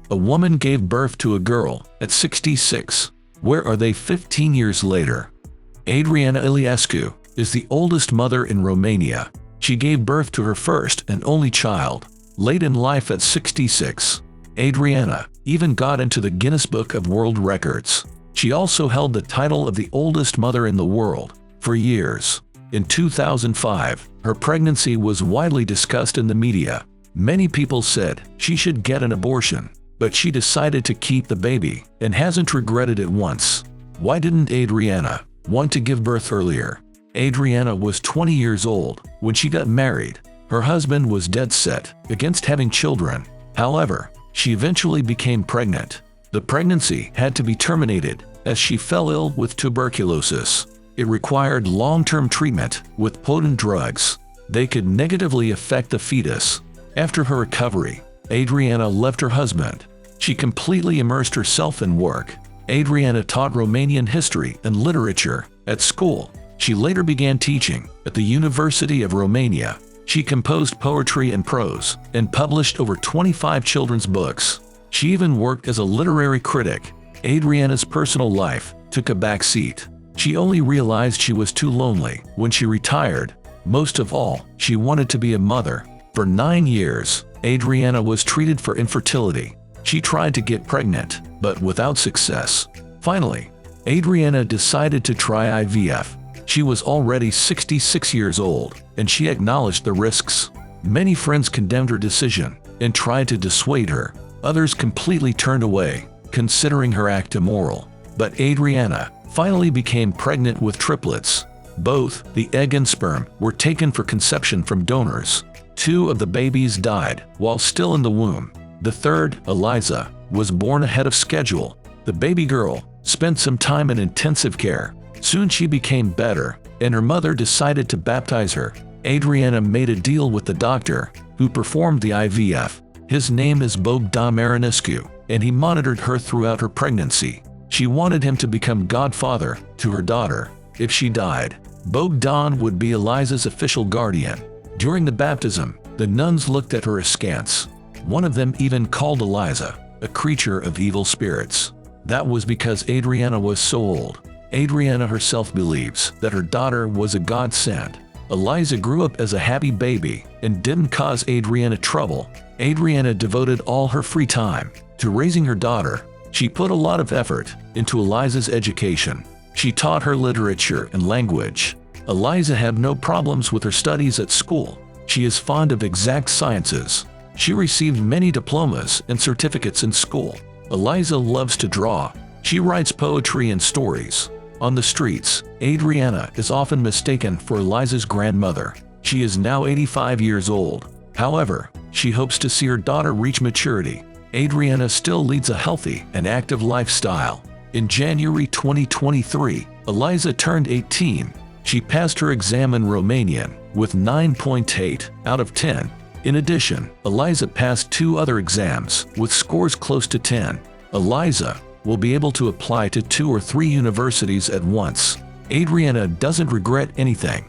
A woman gave birth to a girl at 66. Where are they 15 years later? Adriana Iliescu is the oldest mother in Romania. She gave birth to her first and only child late in life at 66. Adriana even got into the Guinness Book of World Records. She also held the title of the oldest mother in the world for years. In 2005, her pregnancy was widely discussed in the media. Many people said she should get an abortion, but she decided to keep the baby and hasn't regretted it once. Why didn't Adriana want to give birth earlier? Adriana was 20 years old when she got married. Her husband was dead set against having children. However, she eventually became pregnant. The pregnancy had to be terminated as she fell ill with tuberculosis. It required long-term treatment with potent drugs. They could negatively affect the fetus. After her recovery, Adriana left her husband. She completely immersed herself in work. Adriana taught Romanian history and literature at school. She later began teaching at the University of Romania. She composed poetry and prose and published over 25 children's books. She even worked as a literary critic. Adriana's personal life took a back seat. She only realized she was too lonely when she retired. Most of all, she wanted to be a mother. For 9 years, Adriana was treated for infertility. She tried to get pregnant, but without success. Finally, Adriana decided to try IVF. She was already 66 years old, and she acknowledged the risks. Many friends condemned her decision and tried to dissuade her. Others completely turned away, considering her act immoral. But Adriana finally became pregnant with triplets. Both the egg and sperm were taken for conception from donors. 2 of the babies died while still in the womb. The third, Eliza, was born ahead of schedule. The baby girl spent some time in intensive care. Soon she became better, and her mother decided to baptize her. Adriana made a deal with the doctor who performed the IVF. His name is Bogdan Marinescu, and he monitored her throughout her pregnancy. She wanted him to become godfather to her daughter. If she died, Bogdan would be Eliza's official guardian. During the baptism, the nuns looked at her askance. One of them even called Eliza a creature of evil spirits. That was because Adriana was so old. Adriana herself believes that her daughter was a godsend. Eliza grew up as a happy baby and didn't cause Adriana trouble. Adriana devoted all her free time to raising her daughter. She put a lot of effort into Eliza's education. She taught her literature and language. Eliza had no problems with her studies at school. She is fond of exact sciences. She received many diplomas and certificates in school. Eliza loves to draw. She writes poetry and stories. On the streets, Adriana is often mistaken for Eliza's grandmother. She is now 85 years old. However, she hopes to see her daughter reach maturity. Adriana still leads a healthy and active lifestyle. In January 2023, Eliza turned 18. She passed her exam in Romanian with 9.8 out of 10. In addition, Eliza passed 2 other exams with scores close to 10. Eliza will be able to apply to 2 or 3 universities at once. Adriana doesn't regret anything.